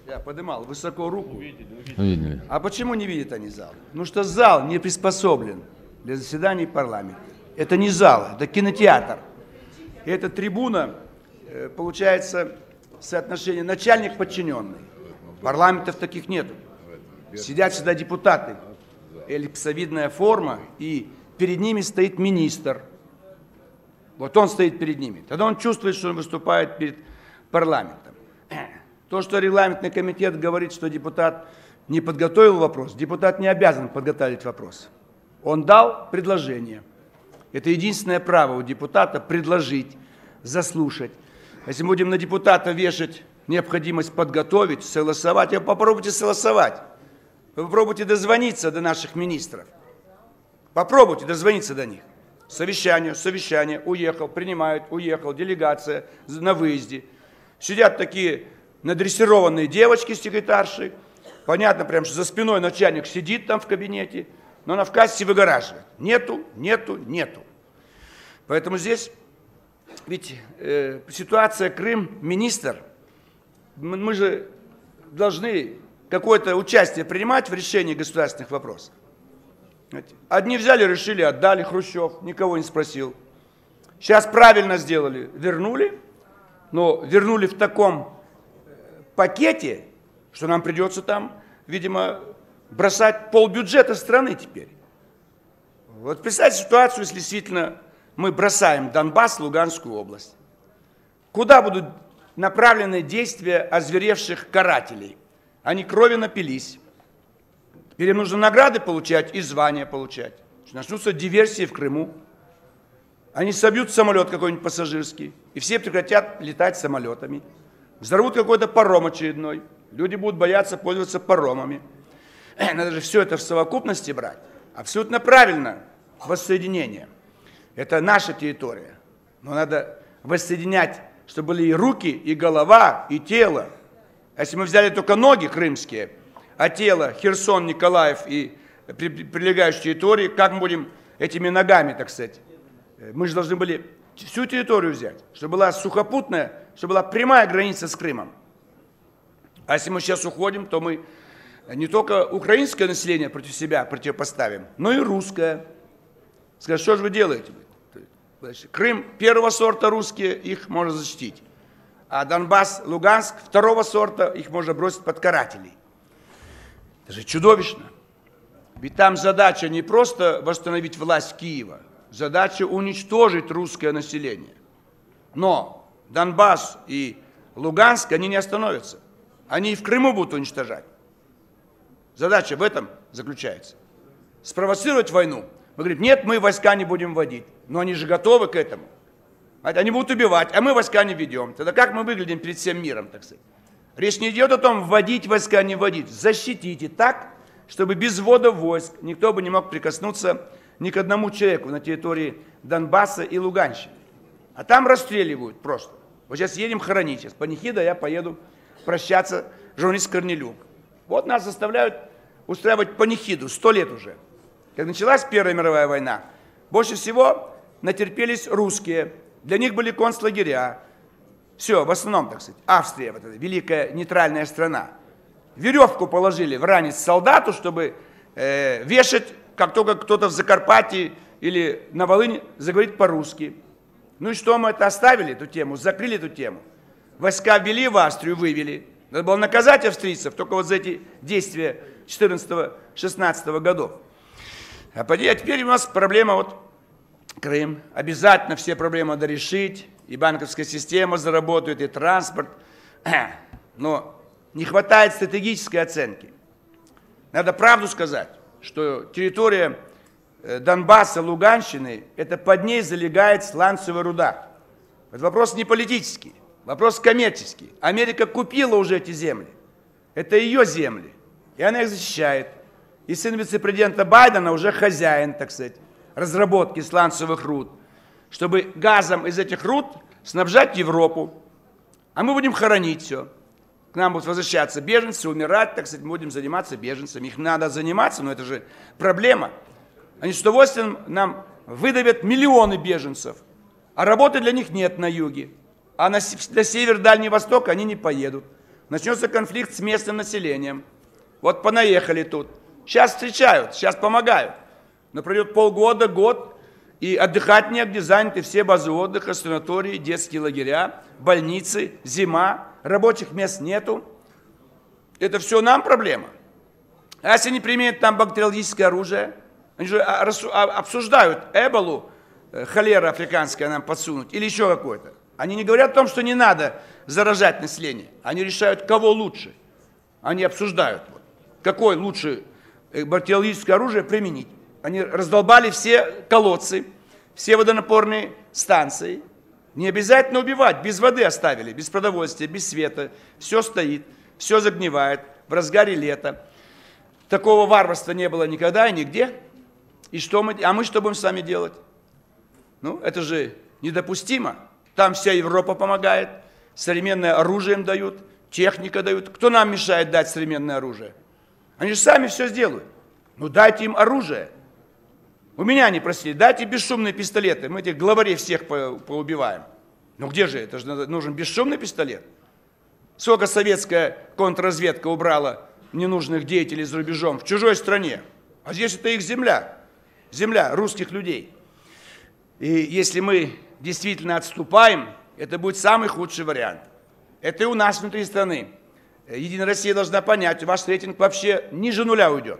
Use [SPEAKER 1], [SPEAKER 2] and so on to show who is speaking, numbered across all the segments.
[SPEAKER 1] Я поднимал высоко руку.
[SPEAKER 2] Увидели.
[SPEAKER 1] А почему не видят они зал? Потому что зал не приспособлен для заседаний парламента. Это не зал, это кинотеатр. И эта трибуна, получается, соотношение начальник-подчиненный. Парламентов таких нету. Сидят всегда депутаты. Эллипсовидная форма, и перед ними стоит министр. Вот он стоит перед ними. Тогда он чувствует, что он выступает перед парламентом. То, что регламентный комитет говорит, что депутат не подготовил вопрос, депутат не обязан подготовить вопрос. Он дал предложение. Это единственное право у депутата предложить, заслушать. Если мы будем на депутата вешать необходимость подготовить, согласовать, попробуйте согласовать. Вы попробуйте дозвониться до наших министров. Попробуйте дозвониться до них. Совещание, уехал, принимают, уехал, делегация на выезде. Сидят такие надрессированные девочки-секретарши. Понятно, прям, что за спиной начальник сидит там в кабинете, но она в кассе выгораживает. Нету. Поэтому здесь, ведь ситуация Крым, министр, мы же должны какое-то участие принимать в решении государственных вопросов. Одни взяли, решили, отдали, Хрущев, никого не спросил. Сейчас правильно сделали, вернули, но вернули в таком пакете, что нам придется там, видимо, бросать полбюджета страны теперь. Вот представьте ситуацию, если действительно мы бросаем Донбасс, Луганскую область. Куда будут направлены действия озверевших карателей? Они крови напились. Теперь им нужно награды получать и звания получать. Начнутся диверсии в Крыму. Они собьют самолет какой-нибудь пассажирский, и все прекратят летать самолетами. Взорвут какой-то паром очередной. Люди будут бояться пользоваться паромами. Надо же все это в совокупности брать. Абсолютно правильно воссоединение. Это наша территория. Но надо воссоединять, чтобы были и руки, и голова, и тело. А если мы взяли только ноги крымские, а тело Херсон, Николаев и прилегающие территории, как мы будем этими ногами, так сказать? Мы же должны были всю территорию взять, чтобы была сухопутная, чтобы была прямая граница с Крымом. А если мы сейчас уходим, то мы не только украинское население против себя противопоставим, но и русское. Скажут, что же вы делаете? Крым первого сорта русские, их можно защитить. А Донбасс, Луганск второго сорта, их можно бросить под карателей. Это же чудовищно. Ведь там задача не просто восстановить власть Киева, задача уничтожить русское население. Но Донбасс и Луганск, они не остановятся. Они и в Крыму будут уничтожать. Задача в этом заключается. Спровоцировать войну. Мы говорим, нет, мы войска не будем вводить. Но они же готовы к этому. Они будут убивать, а мы войска не ведем. Тогда как мы выглядим перед всем миром, так сказать? Речь не идет о том, вводить войска, не вводить. Защитите так, чтобы без ввода войск никто бы не мог прикоснуться ни к одному человеку на территории Донбасса и Луганщины. А там расстреливают просто. Вот сейчас едем хоронить. Сейчас панихида, я поеду прощаться журналист Корнелюк. Вот нас заставляют устраивать панихиду 100 лет уже. Как началась Первая мировая война, больше всего натерпелись русские. Для них были концлагеря. Все, в основном, так сказать, Австрия, вот эта великая нейтральная страна. Веревку положили в ранец солдату, чтобы вешать, как только кто-то в Закарпатье или на Волыни заговорит по-русски. Ну и что, мы это оставили, эту тему, закрыли эту тему. Войска ввели в Австрию, вывели. Надо было наказать австрийцев только вот за эти действия 14-16 годов. А теперь у нас проблема вот Крым. Обязательно все проблемы надо решить. И банковская система заработает, и транспорт. Но не хватает стратегической оценки. Надо правду сказать, что территория Донбасса, Луганщины, это под ней залегает сланцевая руда. Это вопрос не политический, вопрос коммерческий. Америка купила уже эти земли. Это ее земли. И она их защищает. И сын вице-президента Байдена уже хозяин, так сказать, разработки сланцевых руд, чтобы газом из этих руд снабжать Европу. А мы будем хоронить все. К нам будут возвращаться беженцы, умирать, так сказать, мы будем заниматься беженцами. Их надо заниматься, но это же проблема. Они с удовольствием нам выдавят миллионы беженцев, а работы для них нет на юге. А на север, Дальний Восток они не поедут. начнется конфликт с местным населением. Вот понаехали тут. Сейчас встречают, сейчас помогают. Но пройдет полгода, год, и отдыхать негде, заняты все базы отдыха, санатории, детские лагеря, больницы, зима, рабочих мест нету. Это все нам проблема. А если не применят там бактериологическое оружие? Они же обсуждают эболу, холера африканская нам подсунуть, или еще какое-то. Они не говорят о том, что не надо заражать население. Они решают, кого лучше. Они обсуждают, какое лучше бактериологическое оружие применить. Они раздолбали все колодцы, все водонапорные станции. Не обязательно убивать, без воды оставили, без продовольствия, без света. Все стоит, все загнивает в разгаре лета. Такого варварства не было никогда и нигде. И что мы что будем с вами делать? Ну, это же недопустимо. Там вся Европа помогает, современное оружие им дают, техника дают. Кто нам мешает дать современное оружие? Они же сами все сделают. Ну, дайте им оружие. У меня они просили, дайте бесшумные пистолеты, мы этих главарей всех поубиваем. Ну где же, это же нужен бесшумный пистолет. Сколько советская контрразведка убрала ненужных деятелей за рубежом в чужой стране. А здесь это их земля, земля русских людей. И если мы действительно отступаем, это будет самый худший вариант. Это и у нас внутри страны. Единая Россия должна понять, ваш рейтинг вообще ниже нуля уйдет.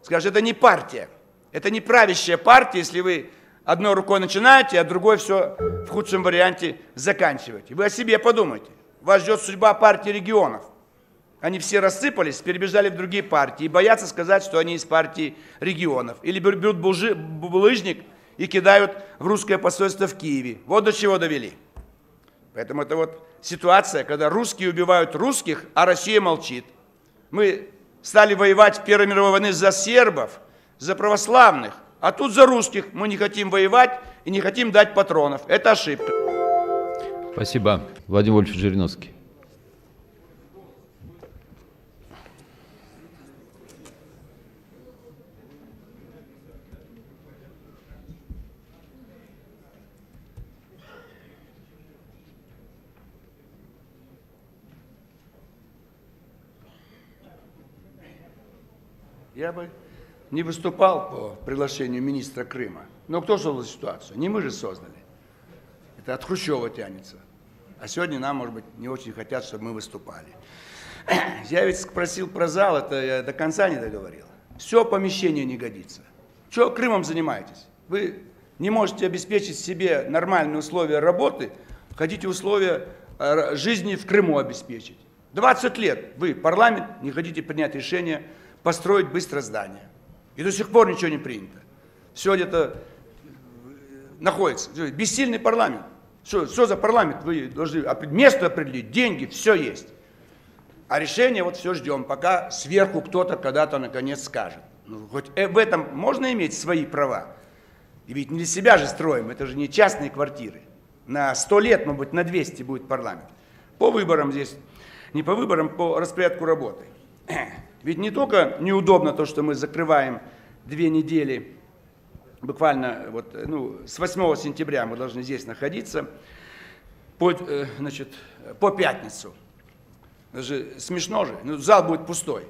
[SPEAKER 1] Скажет, это не партия. Это не правящая партия, если вы одной рукой начинаете, а другой все в худшем варианте заканчиваете. Вы о себе подумайте. Вас ждет судьба партии регионов. Они все рассыпались, перебежали в другие партии и боятся сказать, что они из партии регионов. Или берут булыжник и кидают в русское посольство в Киеве. Вот до чего довели. Поэтому это вот ситуация, когда русские убивают русских, а Россия молчит. Мы стали воевать в Первой мировой войне за сербов, за православных, а тут за русских мы не хотим воевать и не хотим дать патронов. Это ошибка.
[SPEAKER 2] Спасибо. Владимир Вольфович Жириновский.
[SPEAKER 1] Я бы не выступал по приглашению министра Крыма. Но кто создал ситуацию? Не мы же создали. Это от Хрущева тянется. А сегодня нам, может быть, не очень хотят, чтобы мы выступали. Я ведь спросил про зал, это я до конца не договорил. Все помещение не годится. Чего Крымом занимаетесь? Вы не можете обеспечить себе нормальные условия работы, хотите условия жизни в Крыму обеспечить. 20 лет вы, парламент, не хотите принять решение построить быстро здание. И до сих пор ничего не принято. Все где-то находится. Бессильный парламент. Что за парламент? Вы должны место определить, деньги, все есть. А решение вот все ждем, пока сверху кто-то когда-то наконец скажет. Ну, хоть в этом можно иметь свои права. И ведь не для себя же строим, это же не частные квартиры. На 100 лет, может быть, на 200 будет парламент. По выборам здесь, не по выборам, по распорядку работы. Ведь не только неудобно то, что мы закрываем 2 недели, буквально вот, с 8 сентября мы должны здесь находиться, по пятницу. Это же смешно же, зал будет пустой.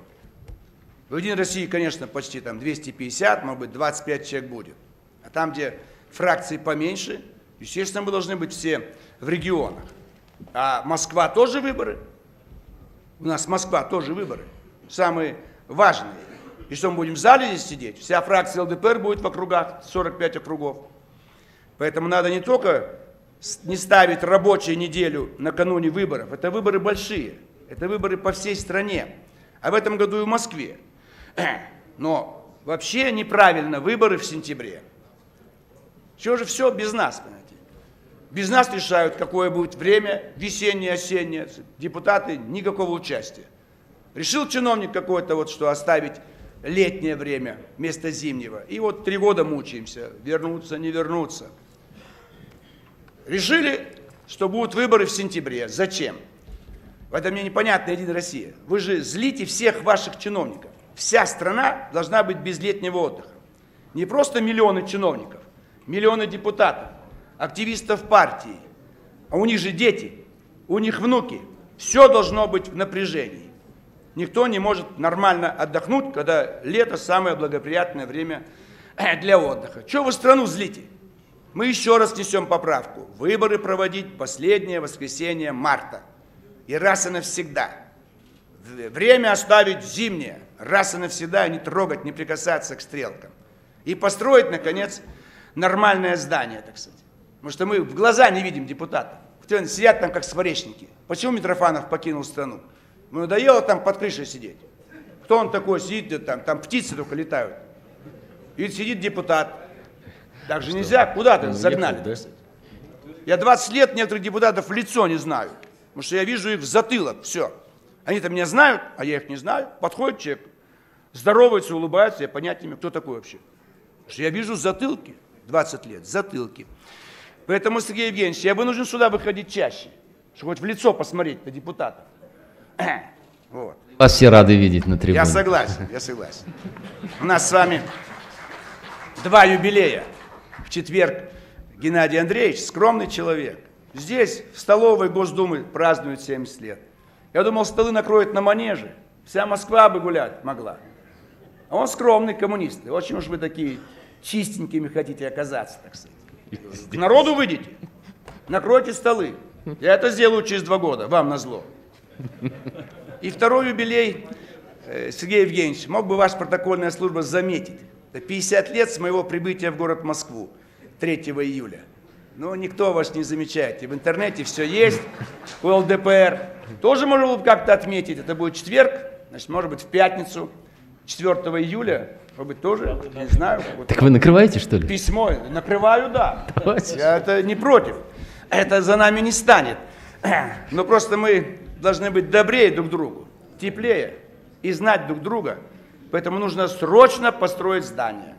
[SPEAKER 1] В Единой России, конечно, почти там 250, может быть, 25 человек будет. А там, где фракции поменьше, естественно, мы должны быть все в регионах. А Москва тоже выборы. У нас Москва тоже выборы. Самые важные. И что мы будем в зале здесь сидеть? Вся фракция ЛДПР будет в округах, 45 округов. Поэтому надо не только не ставить рабочую неделю накануне выборов. Это выборы большие. Это выборы по всей стране. А в этом году и в Москве. Но вообще неправильно выборы в сентябре. Чего же все без нас, понимаете? Без нас решают, какое будет время, весеннее, осеннее. Депутаты никакого участия. Решил чиновник какой-то, вот, что оставить летнее время вместо зимнего. И вот 3 года мучаемся, вернуться, не вернуться. Решили, что будут выборы в сентябре. Зачем? Это мне непонятно, Единая Россия. Вы же злите всех ваших чиновников. Вся страна должна быть без летнего отдыха. Не просто миллионы чиновников, миллионы депутатов, активистов партии. А у них же дети, у них внуки. Все должно быть в напряжении. Никто не может нормально отдохнуть, когда лето самое благоприятное время для отдыха. Чего вы страну злите? Мы еще раз несем поправку. Выборы проводить последнее воскресенье марта. И раз и навсегда. Время оставить зимнее. Раз и навсегда не трогать, не прикасаться к стрелкам. И построить, наконец, нормальное здание, так сказать. Потому что мы в глаза не видим депутатов. Сидят там, как скворечники. Почему Митрофанов покинул страну? Ну, надоело там под крышей сидеть. Кто он такой сидит, там птицы только летают. И сидит депутат. Так же нельзя, куда-то загнали. Да? Я 20 лет некоторых депутатов в лицо не знаю. Потому что я вижу их в затылок, все. Они-то меня знают, а я их не знаю. Подходит человек, здоровается, улыбается, я понять не имею, кто такой вообще. Потому что я вижу затылки, 20 лет, затылки. Поэтому, Сергей Евгеньевич, я вынужден сюда выходить чаще, чтобы хоть в лицо посмотреть на депутатов. Вот.
[SPEAKER 2] Вас все рады видеть на трибуне.
[SPEAKER 1] Я согласен, я согласен. У нас с вами 2 юбилея. В четверг Геннадий Андреевич, скромный человек. Здесь, в столовой Госдумы, празднует 70 лет. Я думал, столы накроют на манеже. Вся Москва бы гулять могла. А он скромный коммунист. И очень уж вы такие чистенькими хотите оказаться, так сказать. К народу выйдите, накройте столы. Я это сделаю через 2 года, вам назло. И 2-й юбилей, Сергей Евгеньевич, мог бы ваша протокольная служба заметить. Это 50 лет с моего прибытия в город Москву, 3 июля. Но никто вас не замечает. И в интернете все есть, у ЛДПР. Тоже можно было бы как-то отметить. Это будет четверг, значит, может быть, в пятницу, 4 июля. Может быть, тоже, не знаю.
[SPEAKER 2] Так вы накрываете, что ли?
[SPEAKER 1] Письмо. Накрываю, да.
[SPEAKER 2] Давайте.
[SPEAKER 1] Я это не против. Это за нами не станет. Но просто мы должны быть добрее друг к другу, теплее и знать друг друга. Поэтому нужно срочно построить здание.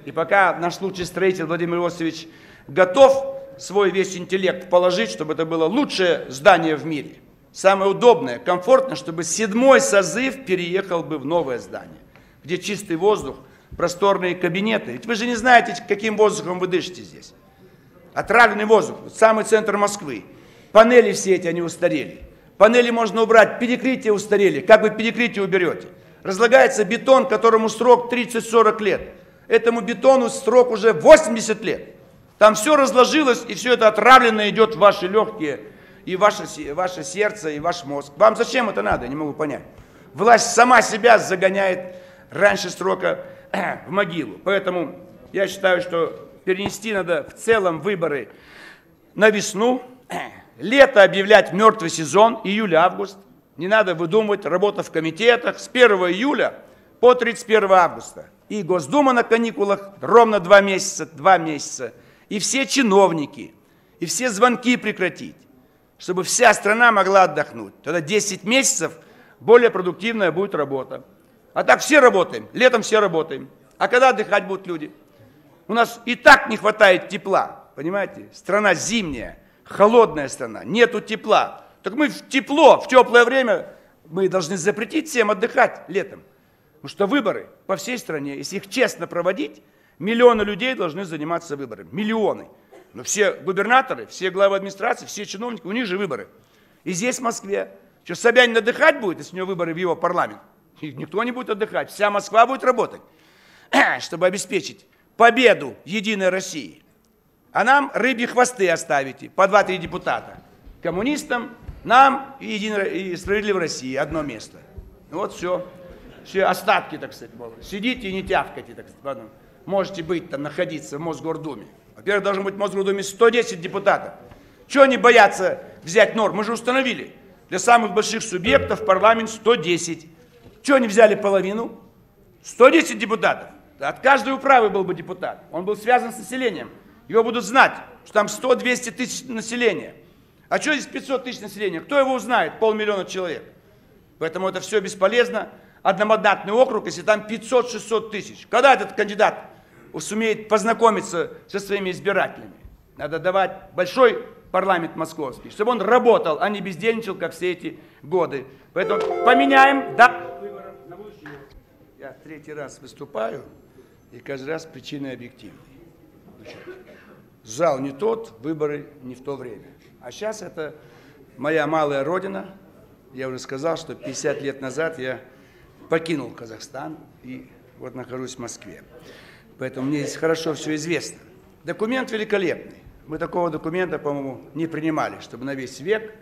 [SPEAKER 1] И пока наш лучший строитель Владимир Иосифович готов свой весь интеллект положить, чтобы это было лучшее здание в мире, самое удобное, комфортное, чтобы 7-й созыв переехал бы в новое здание, где чистый воздух, просторные кабинеты. Ведь вы же не знаете, каким воздухом вы дышите здесь. Отравленный воздух, самый центр Москвы. Панели все эти, они устарели. Панели можно убрать, перекрытия устарели. Как вы перекрытие уберете? Разлагается бетон, которому срок 30-40 лет. Этому бетону срок уже 80 лет. Там все разложилось, и все это отравлено идет в ваши легкие, и ваше сердце, и ваш мозг. Вам зачем это надо? Я не могу понять. Власть сама себя загоняет раньше срока в могилу. Поэтому я считаю, что перенести надо в целом выборы на весну. Лето объявлять мертвый сезон, июль-август. Не надо выдумывать, работа в комитетах с 1 июля по 31 августа. И Госдума на каникулах ровно 2 месяца. И все чиновники, и все звонки прекратить, чтобы вся страна могла отдохнуть. Тогда 10 месяцев более продуктивная будет работа. А так все работаем, летом все работаем. А когда отдыхать будут люди? У нас и так не хватает тепла, понимаете? Страна зимняя, холодная страна, нету тепла. Так мы в тепло, в теплое время мы должны запретить всем отдыхать летом. Потому что выборы по всей стране, если их честно проводить, миллионы людей должны заниматься выборами. Миллионы. Но все губернаторы, все главы администрации, все чиновники, у них же выборы. И здесь, в Москве. Что, Собянин отдыхать будет, если у него выборы в его парламент? И никто не будет отдыхать. Вся Москва будет работать, чтобы обеспечить победу Единой России. А нам рыбьи хвосты оставите, по 2-3 депутата. Коммунистам, нам и Справедливой России одно место. Вот все. Все остатки, так сказать. Сидите и не тявкайте, так сказать. Можете быть там, находиться в Мосгордуме. Во-первых, должен быть в Мосгордуме 110 депутатов. Чего они боятся взять норм? Мы же установили. Для самых больших субъектов парламент 110. Чего они взяли половину? 110 депутатов. От каждой управы был бы депутат. Он был связан с населением. Его будут знать, что там 100-200 тысяч населения. А что здесь 500 тысяч населения? Кто его узнает? 500 000 человек. Поэтому это все бесполезно. Одномандатный округ, если там 500-600 тысяч. Когда этот кандидат сумеет познакомиться со своими избирателями? Надо давать большой парламент московский, чтобы он работал, а не бездельничал, как все эти годы. Поэтому поменяем дату выборов на будущий год. Я 3-й раз выступаю, и каждый раз причины объективные. Зал не тот, выборы не в то время. А сейчас это моя малая родина, Я уже сказал, что 50 лет назад я покинул Казахстан и вот нахожусь в Москве. Поэтому мне здесь хорошо все известно. Документ великолепный. Мы такого документа, по-моему, не принимали, чтобы на весь век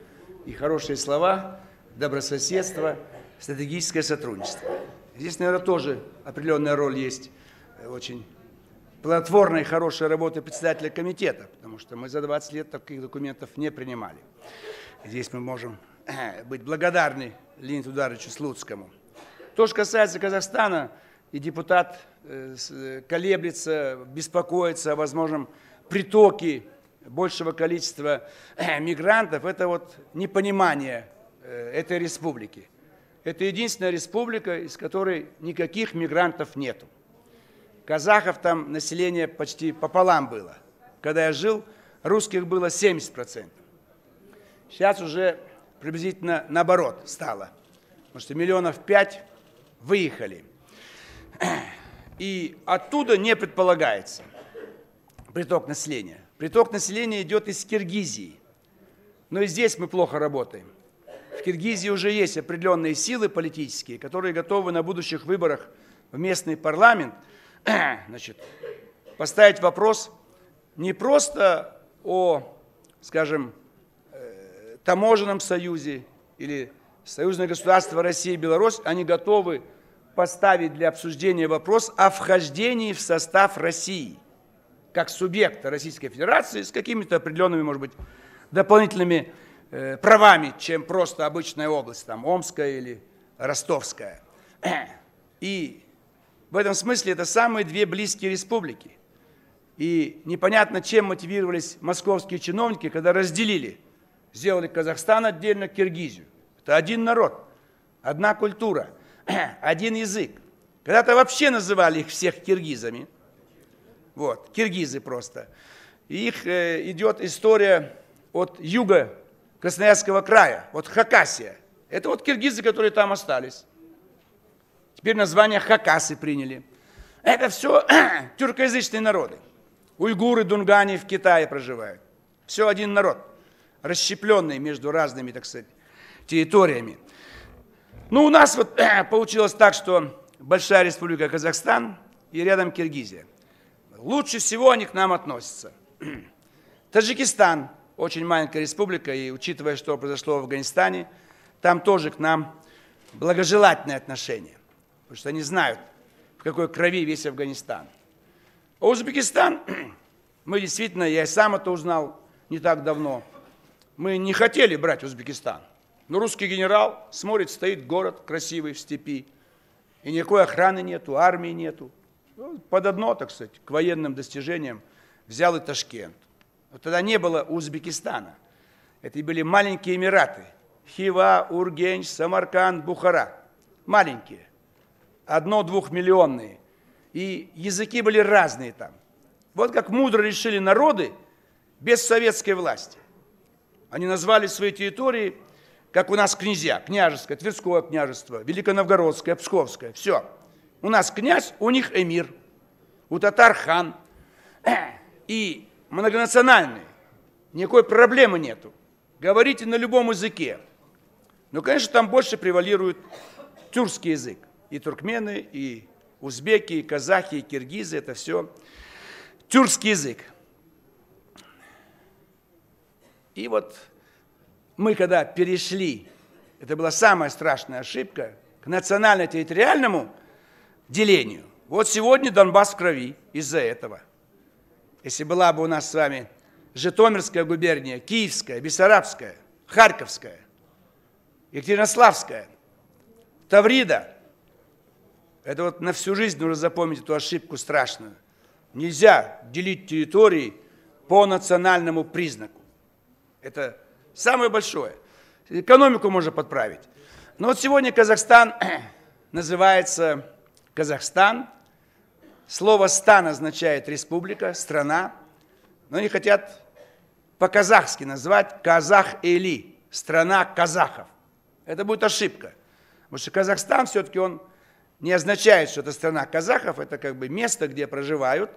[SPEAKER 1] и хорошие слова, добрососедство, стратегическое сотрудничество. Здесь, наверное, тоже определенная роль есть очень плодотворной и хорошей работы председателя комитета, потому что мы за 20 лет таких документов не принимали. Здесь мы можем быть благодарны Леониду Эдуардовичу Слуцкому. То, что касается Казахстана, и депутат колеблется, беспокоится о возможном притоке большего количества мигрантов, это вот непонимание этой республики. Это единственная республика, из которой никаких мигрантов нету. Казахов там население почти пополам было. Когда я жил, русских было 70%. Сейчас уже приблизительно наоборот стало. Потому что 5 миллионов выехали. И оттуда не предполагается приток населения. Приток населения идет из Киргизии. Но и здесь мы плохо работаем. В Киргизии уже есть определенные силы политические, которые готовы на будущих выборах в местный парламент, значит, поставить вопрос не просто о, скажем, таможенном союзе или союзное государство Россия и Беларусь, они готовы поставить для обсуждения вопрос о вхождении в состав России как субъекта Российской Федерации с какими-то определенными, может быть, дополнительными правами, чем просто обычная область, там, Омская или Ростовская. И в этом смысле это самые две близкие республики. И непонятно, чем мотивировались московские чиновники, когда разделили, сделали Казахстан отдельно, Киргизию. Это один народ, одна культура, один язык. Когда-то вообще называли их всех киргизами. Вот, киргизы просто. И их идет история от юга Красноярского края, вот Хакасия. Это вот киргизы, которые там остались. Теперь название хакасы приняли. Это все тюркоязычные народы. Уйгуры, дунгане в Китае проживают. Все один народ, расщепленный между разными, так сказать, территориями. Ну, у нас вот получилось так, что большая республика Казахстан и рядом Киргизия. Лучше всего они к нам относятся. Таджикистан, очень маленькая республика, и учитывая, что произошло в Афганистане, там тоже к нам благожелательное отношение. Потому что они знают, в какой крови весь Афганистан. А Узбекистан, мы действительно, я и сам это узнал не так давно, мы не хотели брать Узбекистан. Но русский генерал смотрит, стоит город красивый в степи, и никакой охраны нету, армии нету. Ну, под одно, так сказать, к военным достижениям взял и Ташкент. Вот тогда не было Узбекистана. Это и были маленькие эмираты. Хива, Ургенч, Самарканд, Бухара. Маленькие. 1-2-миллионные. И языки были разные там. Вот как мудро решили народы без советской власти. Они назвали свои территории, как у нас князья. Княжеское, Тверское княжество, Великоновгородское, Псковское. Все. У нас князь, у них эмир. У татар хан. И многонациональные. Никакой проблемы нету. Говорите на любом языке. Но, конечно, там больше превалирует тюркский язык. И туркмены, и узбеки, и казахи, и киргизы. Это все тюркский язык. И вот мы, когда перешли, это была самая страшная ошибка, к национально-территориальному делению. Вот сегодня Донбасс в крови из-за этого. Если была бы у нас с вами Житомирская губерния, Киевская, Бессарабская, Харьковская, Екатеринославская, Таврида, это вот на всю жизнь нужно запомнить эту ошибку страшную. Нельзя делить территории по национальному признаку. Это самое большое. Экономику можно подправить. Но вот сегодня Казахстан называется Казахстан. Слово «стан» означает республика, страна. Но они хотят по-казахски назвать Казах-Эли, страна казахов. Это будет ошибка. Потому что Казахстан все-таки он не означает, что это страна казахов. Это как бы место, где проживают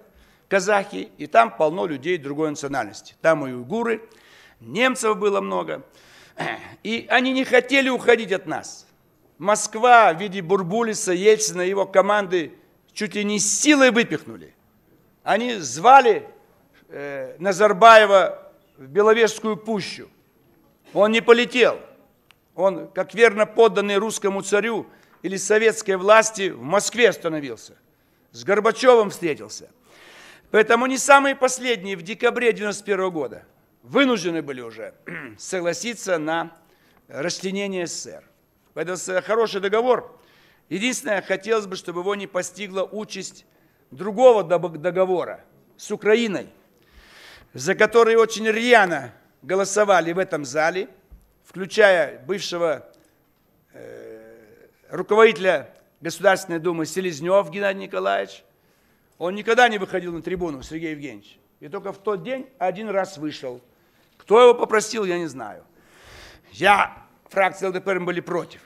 [SPEAKER 1] казахи. И там полно людей другой национальности. Там и уйгуры, немцев было много. И они не хотели уходить от нас. Москва в виде Бурбулиса, Ельцина и его команды чуть ли не с силой выпихнули. Они звали Назарбаева в Беловежскую пущу. Он не полетел. Он, как верно подданный русскому царю или советской власти, в Москве остановился. С Горбачевым встретился. Поэтому они самые последние в декабре 1991 года вынуждены были уже согласиться на расчленение СССР. Это хороший договор. Единственное, хотелось бы, чтобы его не постигла участь другого договора с Украиной, за который очень рьяно голосовали в этом зале, включая бывшего руководителя Государственной Думы Селезнев Геннадий Николаевич. Он никогда не выходил на трибуну, Сергей Евгеньевич. И только в тот день один раз вышел. Кто его попросил, я не знаю. Фракции ЛДПР были против.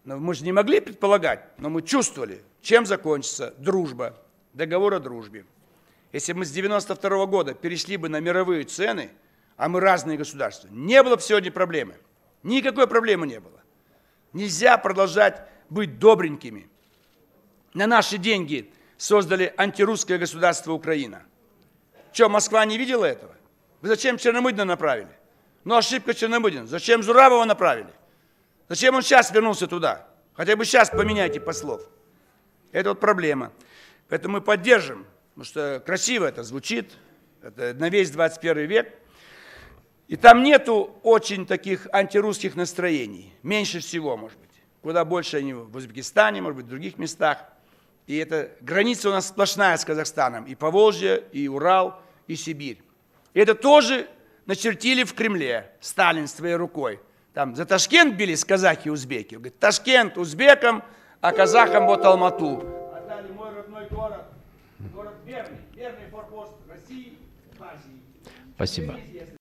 [SPEAKER 1] Но мы же не могли предполагать, но мы чувствовали, чем закончится дружба, договор о дружбе. Если мы с 1992 года перешли бы на мировые цены, а мы разные государства, не было бы сегодня проблемы. Никакой проблемы не было. Нельзя продолжать быть добренькими. На наши деньги создали антирусское государство Украина. Что, Москва не видела этого? Вы зачем Черномырдина направили? Ну, ошибка Черномырдина. Зачем Зурабова направили? Зачем он сейчас вернулся туда? Хотя бы сейчас поменяйте послов. Это вот проблема. Поэтому мы поддержим, потому что красиво это звучит, это на весь 21 век. И там нету очень таких антирусских настроений. Меньше всего, может быть. Куда больше они в Узбекистане, может быть, в других местах. И эта граница у нас сплошная с Казахстаном. И Поволжье, и Урал, и Сибирь. И это тоже начертили в Кремле Сталин своей рукой. Там за Ташкент бились казахи и узбеки. Он говорит, Ташкент узбекам, а казахам вот Алмату. Отдали мой родной город, город верный форпост России в Азии.
[SPEAKER 2] Спасибо.